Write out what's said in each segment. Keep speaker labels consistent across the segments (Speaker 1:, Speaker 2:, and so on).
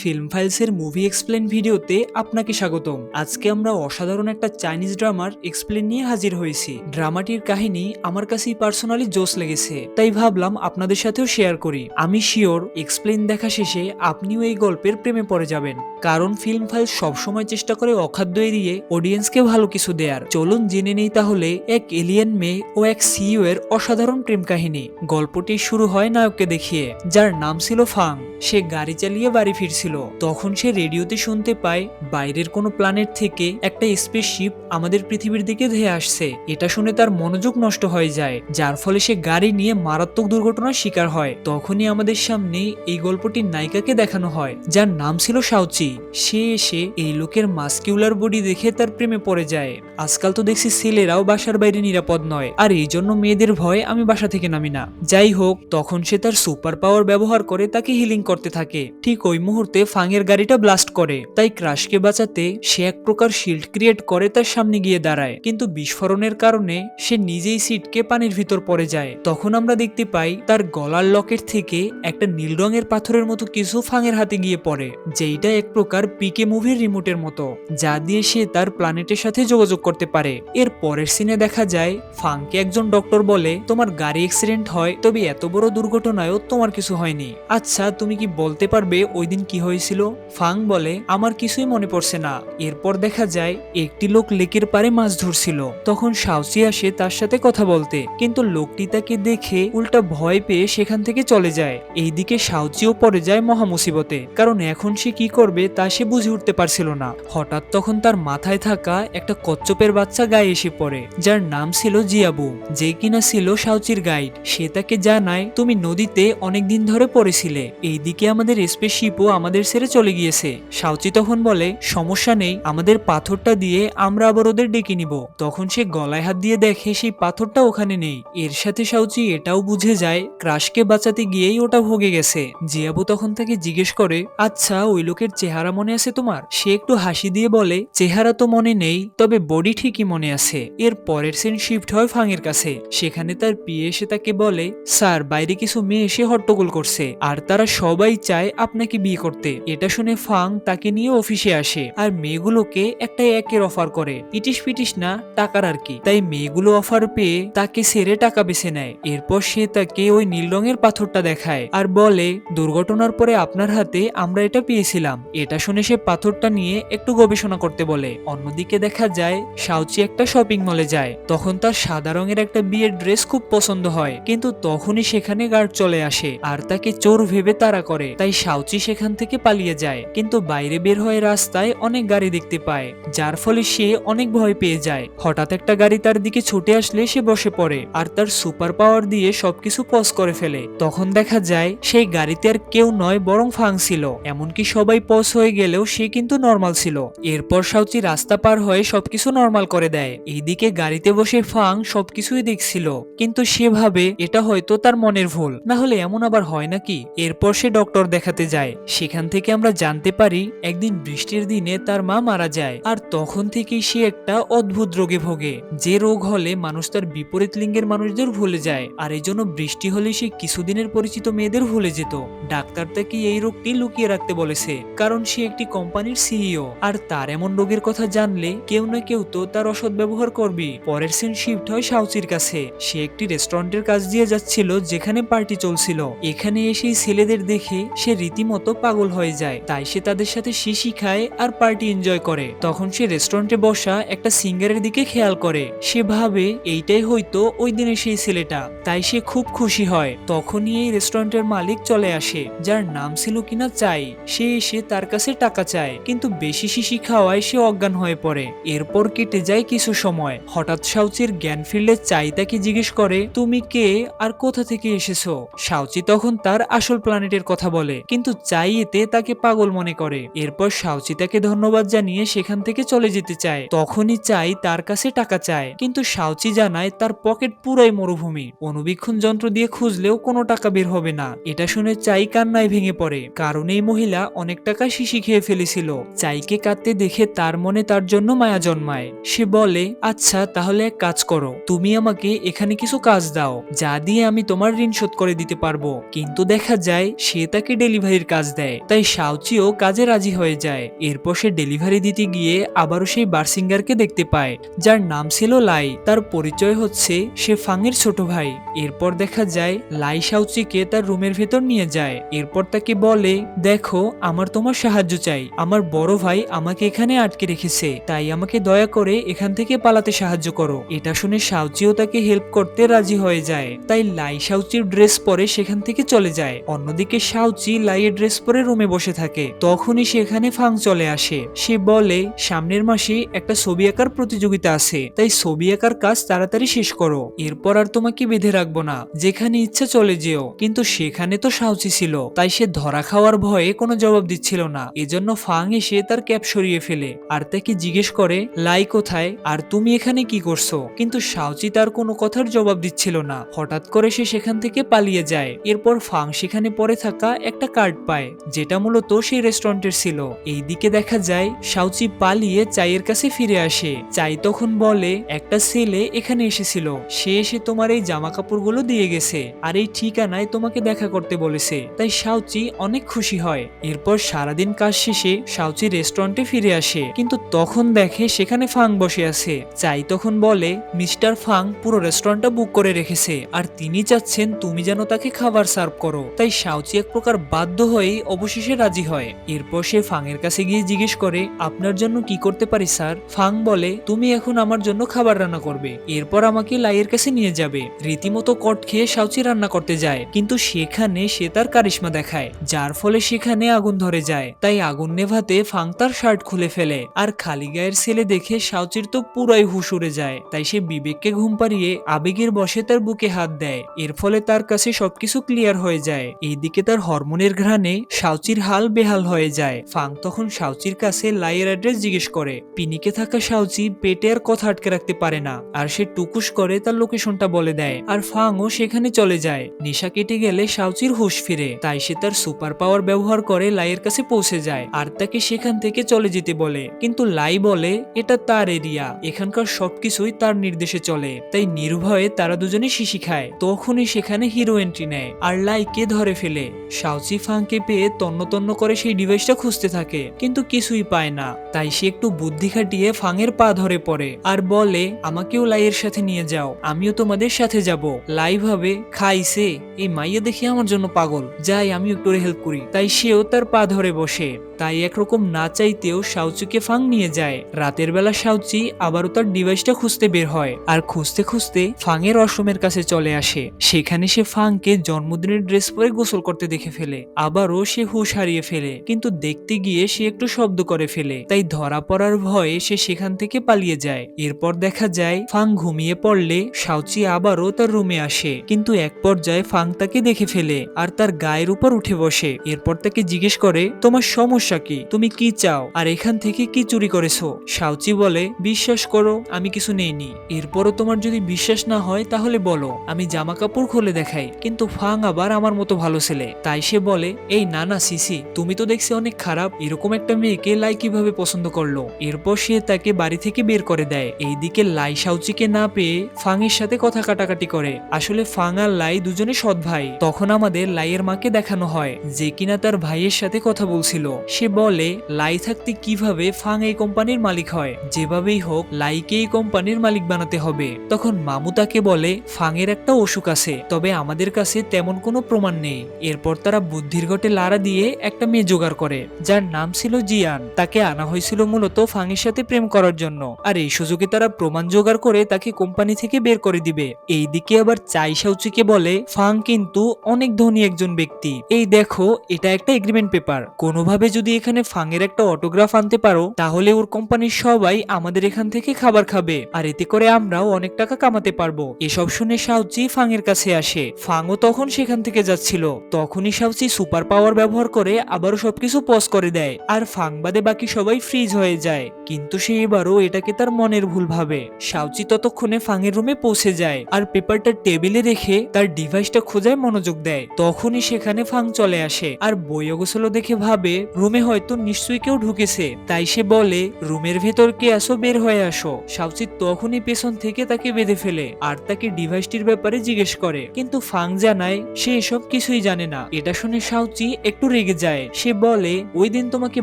Speaker 1: Film ফাইলসের movie explain ভিডিওতে আপনাকে স্বাগতম। আজকে আমরা অসাধারণ একটা চাইনিজ ড্রামার এক্সপ্লেন নিয়ে হাজির হয়েছি। ড্রামাটির কাহিনী আমার কাছেই পার্সোনালি জোস লেগেছে, তাই ভাবলাম আপনাদের সাথেও শেয়ার করি। আমি শিওর এক্সপ্লেন দেখা শেষে আপনিও এই গল্পের প্রেমে পড়ে যাবেন, কারণ ফিল্ম ফাইল সবসময় চেষ্টা করে অখাদ্য এড়িয়ে অডিয়েন্সকে ভালো কিছু দেয়ার। চলুন জেনে নেই তাহলে এক এলিয়েন মেয়ে ও এক সিইও এর অসাধারণ প্রেম কাহিনী। গল্পটি শুরু হয় নায়ককে দেখিয়ে, যার নাম ছিল ফাং। সে গাড়ি চালিয়ে বাড়ি ফিরছিল, তখন সে রেডিওতে শুনতে পায় বাইরের কোনো প্ল্যানেট থেকে একটা স্পেসশিপ আমাদের পৃথিবীর দিকে ধেয়ে আসছে। এটা শুনে তার মনোযোগ নষ্ট হয়ে যায়, যার ফলে সে গাড়ি নিয়ে মারাত্মক দুর্ঘটনার শিকার হয়। তখনই আমাদের সামনে এই গল্পটির নায়িকাকে দেখানো হয়, যার নাম ছিল শাওচি। সে এসে এই লোকের মাস্কিউলার বডি দেখে তার প্রেমে পড়ে যায়। আজকাল তো দেখছি ছেলেরাও বাসার বাইরে নিরাপদ নয়, আর এই জন্য মেয়েদের ভয় আমি বাসা থেকে নামি না। যাই হোক, তখন সে তার সুপার পাওয়ার ব্যবহার করে তাকে হিলিং করতে থাকে। ঠিক ওই মুহূর্তে ফাংয়ের গাড়িটা ব্লাস্ট করে, তাই ক্রাশকে বাঁচাতে সে এক প্রকার শিল্ড ক্রিয়েট করে তার সামনে গিয়ে দাঁড়ায়, কিন্তু বিস্ফোরণের কারণে সে নিজেই সিটকে পানির ভিতর পড়ে যায়। তখন আমরা দেখতে পাই তার গলার লকেট থেকে একটা নীল রঙের পাথরের মতো কিছু ফাংয়ের হাতে গিয়ে পড়ে, যেইটা এক প্রকার পিকে মুভির রিমোটের মতো, যা দিয়ে সে তার প্ল্যানেটের সাথে যোগাযোগ করতে পারে। এর পরের সিনে দেখা যায় ফাংকে একজন ডক্টর বলে, তোমার গাড়ি অ্যাক্সিডেন্ট হয়, তবে এত বড় দুর্ঘটনায়ও তোমার কিছু হয়নি। আচ্ছা, তুমি কি বলতে পারবে ওই দিন কি হয়েছিল? ফাং বলে, আমার কিছুই মনে পড়ছে না। এরপর দেখা যায় একটি লোক লেকের পাড়ে মাছ ধরছিল, তখন শাওচি আসে তার সাথে কথা বলতে, কিন্তু লোকটি তাকে দেখে উল্টা ভয় পেয়ে সেখান থেকে চলে যায়। এইদিকে শাওচিও পড়ে যায় মহা মুসিবতে, কারণ এখন সে কি করবে তা সে বুঝে উঠতে পারছিল না। হঠাৎ তখন তার মাথায় থাকা একটা কচ্ছপের বাচ্চা গায়ে এসে পড়ে, যার নাম ছিল জিয়াবু, যে কিনা ছিল শাওচির গাইড। সে তাকে জানায়, তুমি নদীতে অনেকদিন ধরে পড়েছিলে, এইদিকে আমাদের স্পেসশিপও আমাদের ছেড়ে চলে গিয়েছে। শাওচি তখন বলে, সমস্যা নেই, আমাদের পাথরটা দিয়ে আমরা আবার ওদের ডেকে নিব। তখন সে গলায় হাত দিয়ে দেখে সেই পাথরটা ওখানে নেই। এর সাথে শাওচি এটাও বুঝে যায় ক্রাশকে বাঁচাতে গিয়েই ওটা ভোগে গেছে। জিয়াবু তখন তাকে জিজ্ঞেস করে, আচ্ছা ওই লোকের চেহারা মনে আছে তোমার? সে একটু হাসি দিয়ে বলে, চেহারা তো মনে নেই, তবে বডি ঠিকই মনে আছে। এর পরের সিন শিফট হয় ফাংয়ের কাছে। সেখানে তার পিএ এসে তাকে বলে, স্যার বাইরে কিছু মেয়ে এসে হট্টগোল করছে, আর তারা সবাই চায় আপনাকে বিয়ে করতে। এটা শুনে ফাং তাকে নিয়ে অফিসে আসে, আর মেয়েগুলোকে একটা একের অফার করে, ইটিস পিটিস না, টাকার আর কি। তাই মেয়েগুলো অফার পেয়ে তাকে ছেড়ে টাকা বেছে নেয়। এরপর সে তাকে ওই নীল রঙের পাথরটা দেখায় আর বলে, দুর্ঘটনার পরে আপনার হাতে আমরা এটা পেয়েছিলাম। এটা শুনে সে পাথরটা নিয়ে একটু গবেষণা করতে বলে। অন্যদিকে দেখা যায় শাওচি একটা শপিং মলে যায়, তখন তার সাদা রঙের একটা বিয়ের ড্রেস খুব পছন্দ হয়, কিন্তু তখনই সেখানে গার্ড চলে আসে আর তাকে চোর ভেবে তাড়া করে। তাই শাওচি সেখান থেকে পালিয়ে যায়, কিন্তু বাইরে বের হয়ে রাস্তায় অনেক গাড়ি দেখতে পায়, যার ফলে সে অনেক ভয় পেয়ে যায়। হঠাৎ একটা গাড়ি তার দিকে ছুটে আসলে সে বসে পড়ে আর তার সুপার পাওয়ার দিয়ে সবকিছু পজ করে ফেলে। তখন দেখা যায় সেই গাড়িতে আর কেউ নয় বরং ফাং ছিল। এমনকি সবাই পজ হয়ে গেলেও সে কিন্তু নর্মাল ছিল। এরপর শাওচি রাস্তা পার হয়ে সবকিছু নর্মাল করে দেয়। এইদিকে গাড়িতে বসে ফাং সবকিছুই দেখছিল, কিন্তু সে ভাবে এটা হয়তো তার মনের ভুল, না হলে এমন আবার হয় নাকি। এরপর সে ডক্টর দেখাতে যায়। সেখান থেকে আমরা জানতে পারি একদিন বৃষ্টির দিনে তার মা মারা যায়, আর তখন থেকেই সে একটা অদ্ভুত রোগে ভোগে, যে রোগ হলে মানুষ তার বিপরীত লিঙ্গের মানুষদের ভুলে যায়, আর এই জন্য বৃষ্টি হলে সে কিছুদিনের পরিচিত মেয়েদের ভুলে যেত। ডাক্তার তাকে এই রোগটি লুকিয়ে রাখতে বলেছে, কারণ সে একটি কোম্পানির সিইও, আর তার এমন রোগের কথা জানলে কেউ না কেউ তো তার অসৎ ব্যবহার করবে। পরের সিন শিফট হয় শাওচির কাছে। সে একটি রেস্টুরেন্টের কাছ দিয়ে যাচ্ছিল যেখানে পার্টি চলছিল। এখানে এসে ছেলেদের দেখে সে রীতিমতো পাগল হয়ে যায়, তাই সে তাদের সাথে শিশি খায় আর পার্টি এনজয় করে। তখন সে রেস্টুরেন্টে বসা একটা সিঙ্গারের দিকে খেয়াল করে। সে ভাবে এইটাই হয়তো ওই দিনের সেই ছেলেটা, তাই সে খুব খুশি হয়। তখনই এই রেস্টুরেন্টের মালিক চলে আসে, যার নাম ছিল কিনা চাই। সে এসে তার কাছে টাকা চায়, কিন্তু বেশি শিশি খাওয়ায় সে অজ্ঞান হয়ে পড়ে। এরপর কেটে যায় কিছু সময়। হঠাৎ শাওচির জ্ঞান ফিরলে চাই তাকে জিজ্ঞেস করে, তুমি কে আর কোথা থেকে এসেছো? শাওচি তখন তার আসল প্ল্যানেটের কথা বলে, কিন্তু চাই এতে তাকে পাগল মনে করে। এরপর শাওচি তাকে ধন্যবাদ জানিয়ে সেখান থেকে চলে যেতে চায়। তখনই চাই তার কাছে টাকা চায়, কিন্তু শাওচি জানায় তার পকেট পুরাই মরুভূমি, অনুবীক্ষণ যন্ত্র দিয়ে খুঁজলেও কোনো টাকা বের হবে না। এটা শুনে চাই কান্নায় ভেঙে পড়ে, কারণ এই মহিলা অনেক টাকা শিশি খেয়ে ফেলেছিল। চাইকে কাঁদতে দেখে তার মনে তার জন্য মায়া জন্মায়। সে বলে, আচ্ছা তাহলে এক কাজ করো, তুমি আমাকে এখানে কিছু কাজ দাও, যা দিয়ে আমি তোমার ঋণ শোধ করে দিতে পারবো। কিন্তু দেখা যায় সে তাকে ডেলিভারির কাজ দেয়। তাই শাওচিও কাজে রাজি হয়ে যায়। এরপর সে ডেলিভারি দিতে গিয়ে আবারও সেই বার্সিঙ্গারকে দেখতে পায়, যার নাম ছিল লাই। তার পরিচয় হচ্ছে সে ফাংয়ের ছোট ভাই। এরপর দেখা যায় লাই শাওচিকে তার রুমের ভেতর নিয়ে যায়। এরপর তাকে বলে, দেখো আমার তোমার সাহায্য চাই, আমার বড় ভাই আমাকে এখানে আটকে রেখেছে, তাই আমাকে দয়া করে এখান থেকে পালাতে সাহায্য করো। এটা শুনে শাওচিও তাকে হেল্প করতে রাজি হয়ে যায়। তাই লাই শাওচির ড্রেস পরে সেখান থেকে চলে যায়। অন্যদিকে শাওচি লাইয়ের ড্রেস পরে রুমে বসে থাকে। তখনই সেখানে ফাং চলে আসে। সে বলে, সামনের মাসে একটা ছবি আঁকার প্রতিযোগিতা আছে, তাই ছবি আঁকার কাজ তাড়াতাড়ি শেষ করো, এরপর আর তোমাকে বেঁধে রাখবো না, যেখানে ইচ্ছা চলে যেও। কিন্তু সেখানে তো শাওচি ছিল, তাই সে ধরা খাওয়ার ভয়ে কোনো জবাব দিচ্ছিল না। এজন্য ফাং এসে তার ক্যাপ সরিয়ে ফেলে আর তাকে জিজ্ঞেস করে, লাই কোথায় আর তুমি এখানে কি করছো? কিন্তু শাওচি তার কোনো কথার জবাব দিচ্ছিল না। হঠাৎ করে সে সেখান থেকে পালিয়ে যায়। এরপর ফাং সেখানে পড়ে থাকা একটা কার্ড পায়, যেটা মূলত সেই রেস্টুরেন্টের ছিল। এইদিকে দেখা যায় শাওচি পালিয়ে চাইয়ের কাছে ফিরে আসে। চাই তখন বলে, একটা ছেলে এখানে এসেছিল, সে এসে তোমার এই জামা কাপড়গুলো দিয়ে গেছে আর এই ঠিকানায় তোমাকে দেখা করতে বলেছে। তাই শাওচি অনেক খুশি হয়। এরপর সারাদিন কাজ শেষে শাওচি রেস্টুরেন্টে ফিরে আসে, কিন্তু তখন দেখে সেখানে ফাং বসে আছে। চাই তখন বলে, মিস্টার ফাং পুরো রেস্টুরেন্টটা বুক করে রেখেছে আর তিনি চাচ্ছেন তুমি যেন তাকে খাবার সার্ভ করো। তাই শাওচি এক প্রকার বাধ্য হয়েই অবশেষে রাজি হয়। এরপর সে ফাং এর কাছে গিয়ে জিজ্ঞেস করে, আপনার জন্য কি করতে পারি স্যার? ফাং বলে, তুমি এখন আমার জন্য খাবার রান্না করবে, এরপর আমাকে লাইয়ের কাছে নিয়ে যাবে। রীতিমতো কট খেয়ে শাওচি রান্না করতে যায়, কিন্তু সেখানে সে তার কারিশমা দেখায়, যার ফলে সেখানে আগুন ধরে যায়। তাই আগুন নেভাতে ফাং তার শার্ট খুলে ফেলে আর খালি গায়ের ছেলে দেখে শাওচির তো পুরাই হুশ উড়ে যায়। তাই সে বিবেককে ঘুম পাড়িয়ে আবেগের বশে তার বুকে হাত দেয়। এর ফলে তার কাছে সবকিছু ক্লিয়ার হয়ে যায়। এইদিকে তার হরমোনের ঘ্রাণে শাওচির হাল বেহাল হয়ে যায়। ফাং তখন শাওচির কাছে লাইয়ের অ্যাড্রেস জিজ্ঞেস করে। পিনিকে থাকা শাওচি পেটে আর কথা আটকে রাখতে পারে না, আর সে টুকুস করে তার লোকেশনটা বলে দেয়। আর ফাংও সেখানে চলে যায়। নেশা কেটে গেলে শাওচির হুশ ফিরে, তাই সে তার সুপার পাওয়ার ব্যবহার করে লাইয়ের কাছে পৌঁছে যায় আর তাকে সেখান থেকে চলে যেতে বলে। কিন্তু লাই বলে, এটা তার এরিয়া, এখানকার সবকিছুই তার নির্দেশে চলে। তাই নির্ভয়ে তারা দুজনে শিশি খায়। তখনই সেখানে হিরো এন্ট্রি নেয় আর লাইকে ধরে ফেলে। শাওচি ফাংকে পেয়ে তন্ন তন্ন করে সেই ডিভাইসটা খুঁজতে থাকে, কিন্তু কিছুই পায় না। তাই সে একটু বুদ্ধি খাটিয়ে ফাংয়ের পা ধরে পড়ে আর বলে, আমাকেও লাইয়ের সাথে নিয়ে যাও, আমিও তোমাদের সাথে যাব। লাই ভাবে, খাইছে, এই মাইয়া দেখি আমার জন্য পাগল, যাই আমি একটু হেল্প করি। তাই সেও তার পা ধরে বসে। তাই একরকম না চাইতেও শাওচিকে ফাং নিয়ে যায়। রাতের বেলা শাওচি আবারও তার ডিভাইসটা খুঁজতে বের হয় আর খুঁজতে খুঁজতে ফাংয়ের ওয়াশরুমের কাছে চলে আসে। সেখানে সে ফাংকে জন্মদিনের ড্রেস পরে গোসল করতে দেখে ফেলে। আবারও সে হুঁশ হারিয়ে ফেলে, কিন্তু দেখতে গিয়ে সে একটু শব্দ করে ফেলে। তাই ধরা পড়ার ভয়ে সে সেখান থেকে পালিয়ে যায়। এরপর দেখা যায় ফাং ঘুমিয়ে পড়লে শাওচি আবারও তার রুমে আসে, কিন্তু এক পর্যায়ে ফাং তাকে দেখে ফেলে আর তার গায়ের উপর উঠে বসে। এরপর তাকে জিজ্ঞেস করে, তোমার সমস্যা কি, তুমি কি চাও আর এখান থেকে কি চুরি করেছো? শাওচি বলে, বিশ্বাস করো আমি কিছু নেইনি। এরপরও তোমার যদি বিশ্বাস না হয় তাহলে বলো, আমি জামা কাপড় খুলে দেখাই। কিন্তু ফাং আবার আমার মতো ভালো ছেলে, তাই সে বলে, এই না না সিসি, তুমি তো দেখছি অনেক খারাপ, এরকম একটা মেয়েকে লাই কিভাবে পছন্দ করলো? এরপর সে তাকে বাড়ি থেকে বের করে দেয়। এইদিকে লাই শাওচিকে না পেয়ে ফাং এর সাথে কথা কাটাকাটি করে। আসলে ফাং আর লাই দুজনে সৎ ভাই। তখন আমাদের লাইয়ের মাকে দেখানো হয়, যে কিনা তার ভাইয়ের সাথে কথা বলছিল। সে বলে, লাই থাকতে কিভাবে ফাং এই কোম্পানির মালিক হয়? যেভাবেই হোক লাইকে এই কোম্পানির মালিক বানাতে হবে। তখন মামু তাকে বলে, ফাং এর একটা অসুখ আছে, তবে আমাদের কাছে তেমন কোনো প্রমাণ নেই। এরপর তারা বুদ্ধির ঘটে লাড়া দিয়ে একটা মেয়ে জোগাড় করে, যার নাম ছিল জিয়ান। তাকে আনা হয়েছিল মূলত ফাং এর সাথে প্রেম করার জন্য, আর এই সুযোগে তারা প্রমাণ জোগাড় করে তাকে কোম্পানি থেকে বের করে দিবে। এইদিকে আবার চাই শাওচিকে বলে, ফাং কিন্তু অনেক ধনী একজন ব্যক্তি, এই দেখো এটা একটা এগ্রিমেন্ট পেপার, কোনোভাবে যদি এখানে ফাং এর একটা অটোগ্রাফ আনতে পারো তাহলে ওর কোম্পানির সবাই আমাদের এখান থেকে খাবার খাবে, আর এতে করে আমরাও অনেক টাকা কামাতে পারবো। এসব শুনে শাওচি ফাং এর কাছে আসে। ফাংও তখন সেখান থেকে যাচ্ছিল। তখনই শাওচি সুপার পাওয়ার ব্যবহার করে আবারও সবকিছু পজ করে দেয় আর ফাং বাদে বাকি সবাই ফ্রিজ হয়ে যায়। কিন্তু সে এবারও এটাকে তার মনের ভুল ভাবে। শাওচি ততক্ষণে ফাং এর রুমে পৌঁছে যায় আর পেপারটা টেবিলে রেখে তার ডিভাইসটা খোঁজায় মনোযোগ দেয়। তখনই সেখানে ফাং চলে আসে আর বই অগোছালো দেখে ভাবে রুমে হয়তো নিশ্চয়ই কেউ ঢুকেছে। তাই সে বলে, রুমের ভেতর কে আসো, বের হয়ে আসো। শাওচি তখনই পেছন থেকে তাকে বেঁধে ফেলে আর তাকে ডিভাইসটির ব্যাপারে জিজ্ঞেস করে, কিন্তু ফাং জানায় সে এসব কিছুই জানে না। এটা শুনে শাওচি একটু একটু রেগে যায়। সে বলে, ওই দিন তোমাকে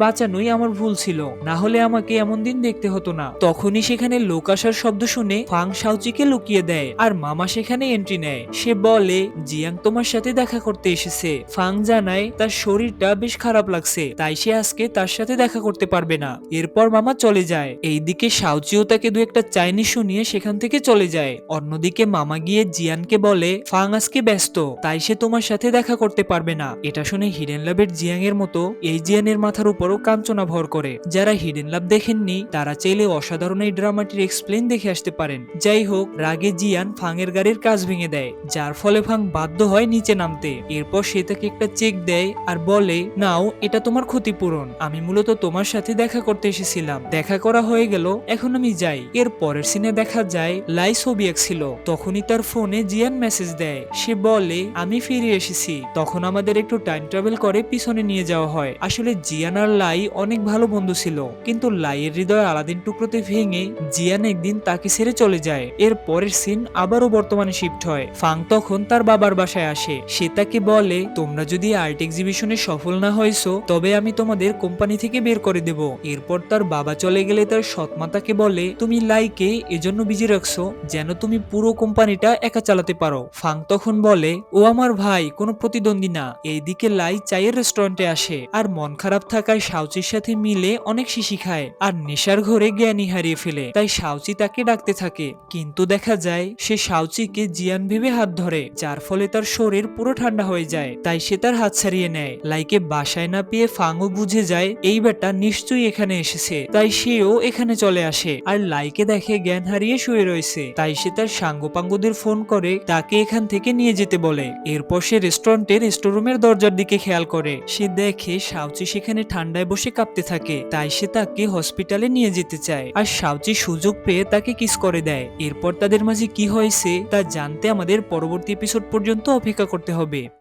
Speaker 1: বাঁচানোই আমার ভুল ছিল, না হলে আমাকে এমন দিন দেখতে হতো না। তখনই সেখানে লোক আসার শব্দ শুনে ফাং শাওচিকে লুকিয়ে দেয় আর মামা সেখানে এন্ট্রি নেয়। সে বলে, জিয়াং তোমার সাথে দেখা করতে এসেছে। ফাং জানায় তার শরীরটা বেশ খারাপ লাগছে, তাই সে আজকে তার সাথে দেখা করতে পারবে না। এরপর মামা চলে যায়। এইদিকে শাওচিও তাকে দু একটা চাইনিজ শুনিয়ে সেখান থেকে চলে যায়। অন্যদিকে মামা গিয়ে জিয়ানকে বলে, ফাং আজকে ব্যস্ত, তাই সে তোমার সাথে দেখা করতে পারবে না। এটা শুনে হিডেন লাভের জিয়াং এর মতো এই জিয়ানের মাথার উপরও কাঞ্চনা ভর করে। যারা হিডেন লাভ দেখেননি তারা চাইলে অসাধারণ এই ড্রামাটির এক্সপ্লেন দেখে আসতে পারেন। যাই হোক, রাগে জিয়ান ফাং এর গাড়ির কাজ ভেঙে দেয়, যার ফলে ফাং বাধ্য হয় নিচে নামতে। এরপর সে তাকে একটা চেক দেয় আর বলে, নাও, এটা তোমার ক্ষতিপূরণ। আমি মূলত তোমার সাথে দেখা করতে এসেছিলাম, দেখা করা হয়ে গেল, এখন আমি যাই। এর পরের সিনে দেখা যায় লাই ছবি আঁকছিল। তখনই তার ফোনে জিয়ান মেসেজ দেয়। সে বলে, আমি ফিরে এসেছি। তখন আমাদের একটু টাইম ট্রাভেল করে পিছনে নিয়ে যাওয়া হয়। আসলে জিয়ান আর লাই অনেক ভালো বন্ধু ছিল, কিন্তু লাইয়ের হৃদয় আলাদিন টুকরোতে ভেঙে জিয়ান একদিন তাকে ছেড়ে চলে যায়। এর পরের সিন আবারও বর্তমানে শিফট হয়। ফাং তখন তার বাবার বাসায় আসে। সে তাকে বলে, তোমরা যদি আর্ট এক্সিবিশনে সফল না হয়েছো তবে আমি তোমাদের কোম্পানি থেকে বের করে দেব। এরপর তার বাবা চলে গেলে তার সৎমা তাকে বলে, তুমি লাইকে এজন্য বিজি রাখছো যেন তুমি পুরো কোম্পানিটা একা চালাতে পারো। ফাং তখন বলে, ও আমার ভাই, কোনো প্রতিদ্বন্দ্বী না। এইদিকে লাই চায়ের রেস্টুরেন্টে আসে আর মন খারাপ থাকায় শাওচির সাথে মিলে অনেক শিশি খায় আর নেশার ঘরে জ্ঞানী হারিয়ে ফেলে। তাই শাওচি তাকে ডাকতে থাকে, কিন্তু দেখা যায় সে শাওচিকে জিয়ান ভেবে হাত ধরে, যার ফলে তার শরীর পুরো ঠান্ডা হয়ে যায়। তাই সে তার হাত ছাড়িয়ে নেয়। লাইকে বাসায় না পেয়ে ফাংও বুঝে যায় এই বেটা নিশ্চয়ই এখানে এসেছে, তাই সেও এখানে চলে আসে আর লাইকে দেখে জ্ঞান হারিয়ে শুয়ে রয়েছে। তাই সে তার সাঙ্গপাঙ্গদের ফোন করে তাকে এখান থেকে নিয়ে যেতে বলে। এরপর সে রেস্টুরেন্টের স্টোররুমের দরজার দিকে খেয়াল করে। সে দেখে শাওচি সেখানে ঠান্ডায় বসে কাঁপতে থাকে। তাই সে তাকে হসপিটালে নিয়ে যেতে চায় আর শাওচি সুযোগ পেয়ে তাকে কিস করে দেয়। এরপর তাদের মাঝে কি হয়েছে তা জানতে আমাদের পরবর্তী এপিসোড পর্যন্ত অপেক্ষা করতে হবে।